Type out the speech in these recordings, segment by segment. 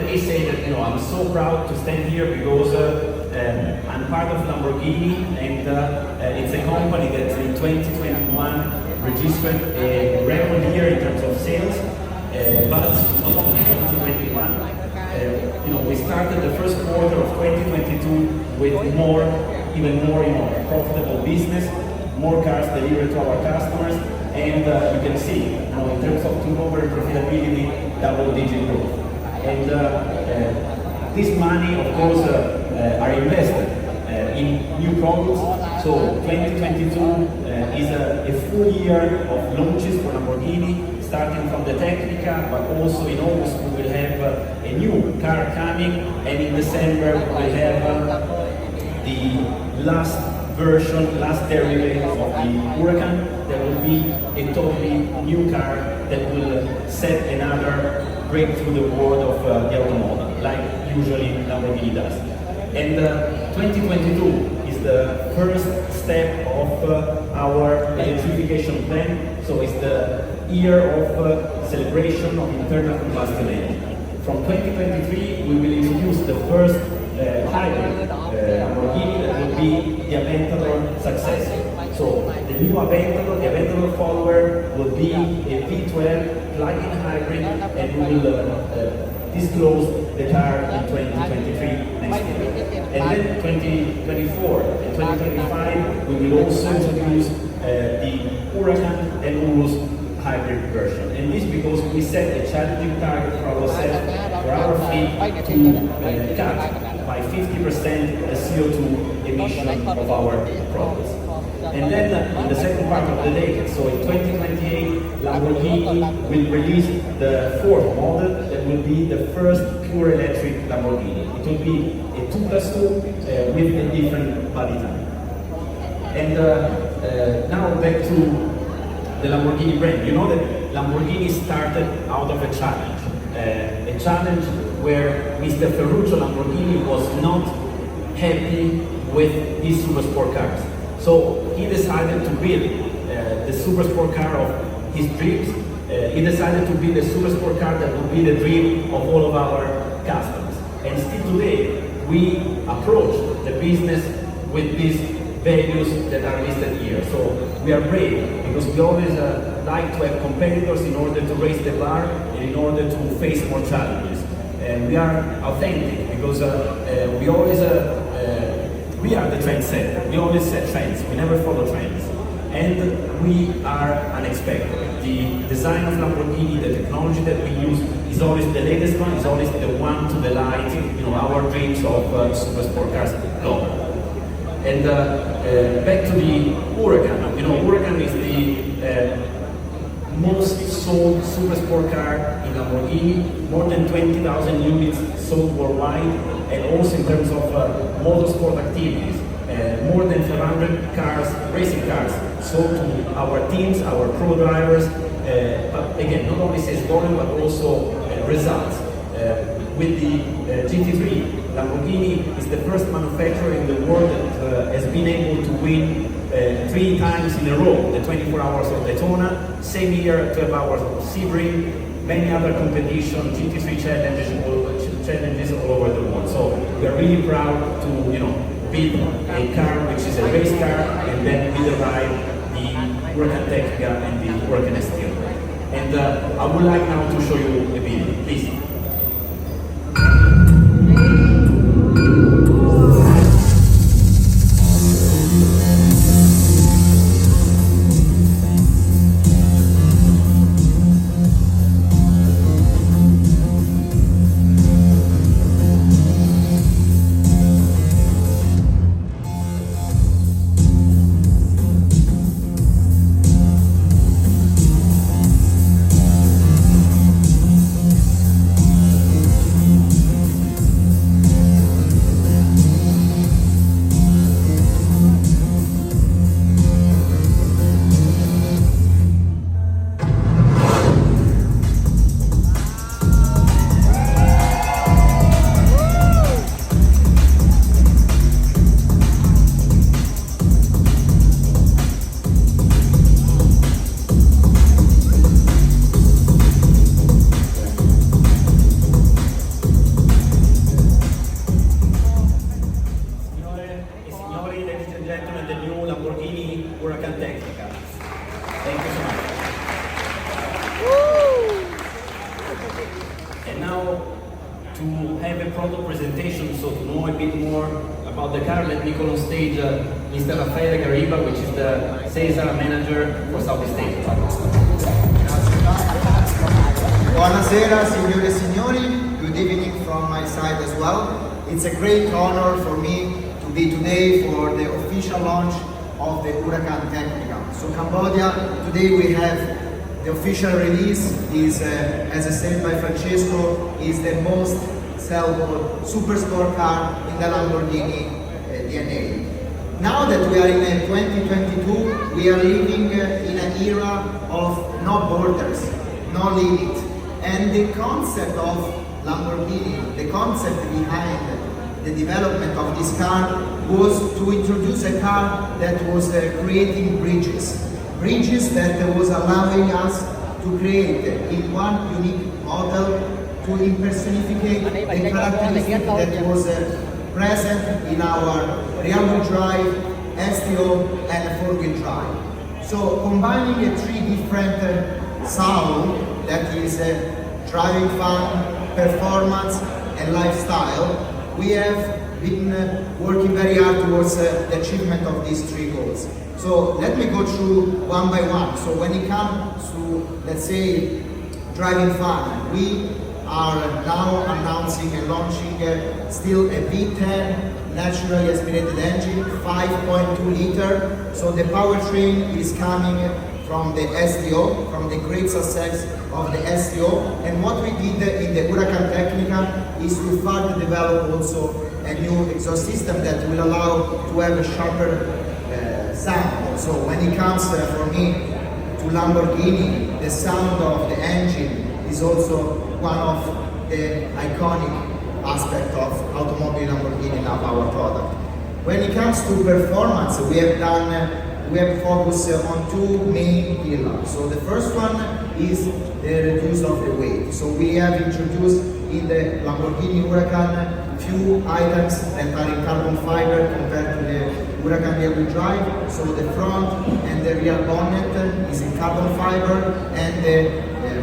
may say that, you know, I'm so proud to stand here because I'm part of Lamborghini, and it's a company that in 2021 registered a record year in terms of sales, but not only 2021. You know, we started the first quarter of 2022 with even more profitable business, more cars delivered to our customers, and you can see, you know, in terms of turnover and profitability, double-digit growth. And this money, of course, are invested in new products. So 2022 is a full year of launches for Lamborghini, starting from the Tecnica, but also in August we will have a new car coming, and in December we will have the last version, last derivative of the HURACAN. There will be a totally new car that will set another break through the world of the automotive, like usually Lamborghini does. And 2022 is the first step of our electrification plan. So it's the year of celebration of internal combustion engine. From 2023, we will introduce the first hybrid Lamborghini that will be the Aventador successor. So the new Aventador, the Aventador follower, will be a V12 plug-in hybrid, and we will disclose the car in 2023 next year. And then 2024 and 2025, we will also introduce the HURACAN and Urus hybrid version. And this because we set a challenging target for ourselves, for our fleet, to cut by 50% the CO2 emission of our products. And then in the second part of the decade, so in 2028, Lamborghini will release the fourth model that will be the first pure electric Lamborghini. It will be a 2+2 with a different body type. And now back to the Lamborghini brand. You know that Lamborghini started out of a challenge where Mr. Ferruccio Lamborghini was not happy with his super sport cars. So he decided to build the super sport car of his dreams. He decided to build a super sport car that would be the dream of all of our customers. And still today, we approach the business with these values that are listed here. So we are brave because we always like to have competitors in order to raise the bar and in order to face more challenges. And we are authentic because we are the trendsetter. We always set trends. We never follow trends. And we are unexpected. The design of Lamborghini, the technology that we use, is always the latest one, is always the one to delight, you know, our dreams of super sport cars globally. And back to the HURACAN. You know, HURACAN is the most sold super sport car in Lamborghini. More than 20,000 units sold worldwide, and also in terms of motorsport activities. More than 500 cars, racing cars, sold to our teams, our pro drivers. But again, not only sales volume, but also results. With the GT3, Lamborghini is the first manufacturer in the world that has been able to win 3 times in a row the 24 hours of Daytona, same year 12 hours of Sebring, many other competitions, GT3 challenges all over the world. So we are really proud to, you know, build a car which is a race car, and then we derive the HURACAN Technica and the HURACAN STL. And I would like now to show you a video, please. now to have a product presentation, so to know a bit more about the car, let me call on stage Mr. Raffaele Garriba, which is the sales manager for Southeast Asia. Buonasera, signore e signori. Good evening from my side as well. It's a great honor for me to be today for the official launch of the HURACAN TECNICA. So Cambodia, today we have the official release is, as said by Francesco, is the most sellable supersport car in the Lamborghini DNA. Now that we are in 2022, we are living in an era of no borders, no limit. And the concept of Lamborghini, the concept behind the development of this car was to introduce a car that was creating bridges. Bridges that was allowing us to create in one unique model to impersonificate the characteristic that was present in our rear-wheel drive, STO and four-wheel drive. So combining three different sound, that is driving fun, performance and lifestyle, we have been working very hard towards the achievement of these three goals. So let me go through one by one. So when it comes to, let's say, driving fun, we are now announcing and launching still a V10 naturally aspirated engine, 5.2 liter. So the powertrain is coming from the STO, from the great success of the STO. And what we did in the HURACAN TECNICA is to further develop also a new exhaust system that will allow to have a sharper sound. So when it comes for me to Lamborghini, the sound of the engine is also one of the iconic aspects of automotive Lamborghini of our product. When it comes to performance, we have focused on two main pillars. So the first one is the reduce of the weight. So we have introduced in the Lamborghini HURACAN few items that are in carbon fiber compared to the HURACAN rear-wheel drive. So the front and the rear bonnet is in carbon fiber, and the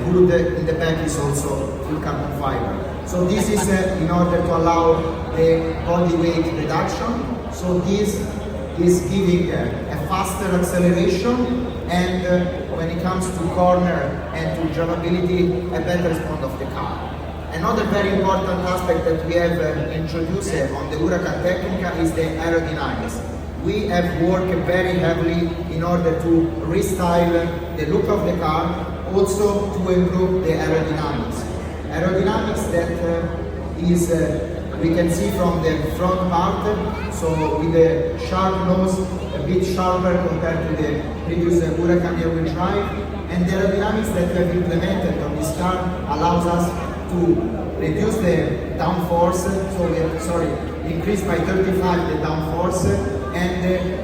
hood in the back is also full carbon fiber. So this is in order to allow the body weight reduction. So this is giving a faster acceleration, and when it comes to corner and to drivability, a better response of the car. Another very important aspect that we have introduced on the HURACAN TECNICA is the aerodynamics. We have worked very heavily in order to restyle the look of the car, also to improve the aerodynamics. Aerodynamics that is, we can see from the front part, so with the sharp nose, a bit sharper compared to the previous HURACAN rear-wheel drive, and the aerodynamics that we have implemented on this car allows us to reduce the downforce, so we have, increase by 35 the downforce, and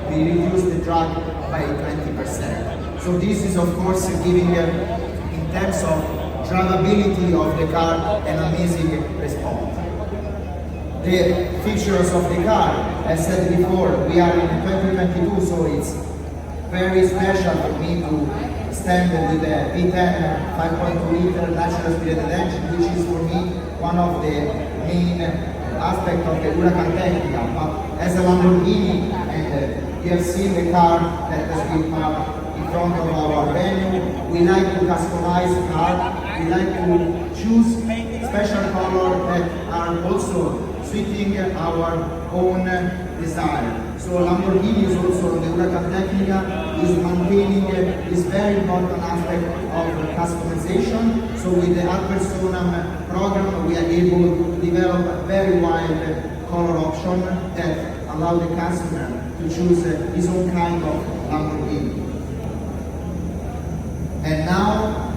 we reduce the drag by 20%. So this is of course giving, in terms of drivability of the car, an amazing response. The features of the car, as said before, we are in 2022, so it's very special for me to stand with the V10 5.2 liter natural aspirated engine, which is for me one of the main aspects of the HURACAN TECNICA. But as a Lamborghini, and you have seen the car that has been parked in front of our venue, we like to customize the car, we like to choose special colors that are also suiting our own desire. So Lamborghini is also, the HURACAN TECNICA is maintaining this very important aspect of customization. So with the ad personam program, we are able to develop a very wide color option that allow the customer to choose his own kind of Lamborghini. And now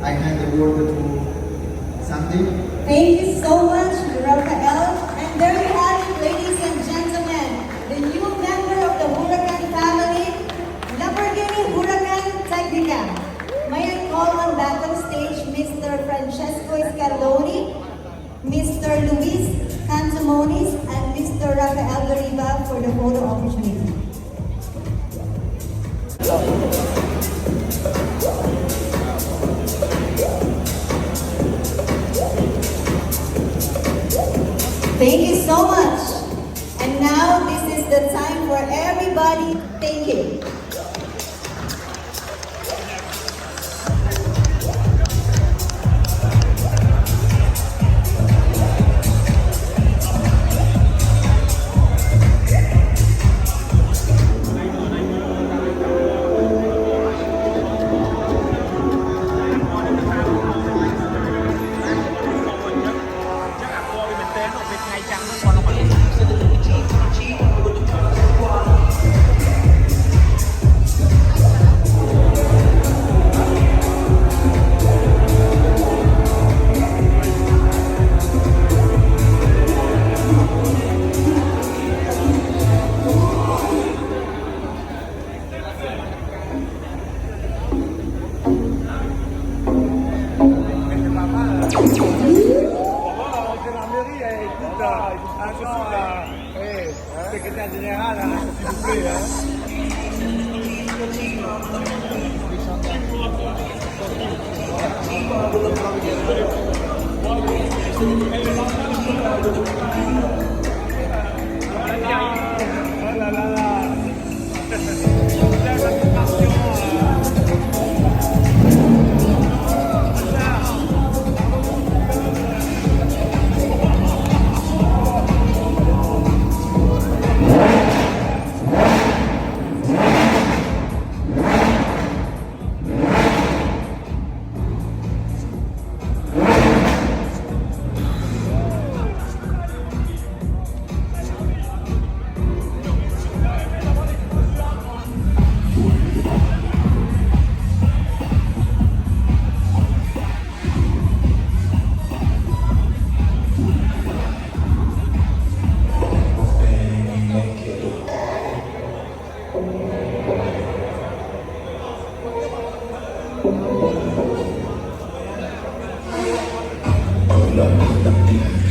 I hand the word to Sandy. Thank you so much, Rafael. And there you have it, ladies and gentlemen, the new member of the HURACAN family, Lamborghini HURACAN TECNICA. May I call on back on stage Mr. Francesco Scarloni, Mr. Luis Cantamonis, and Mr. Rafael Garriba for the photo opportunity. Thank you so much. And now this is the time for everybody. Thank you. Secrétaire général, s'il vous plaît. Oh là là là. Love.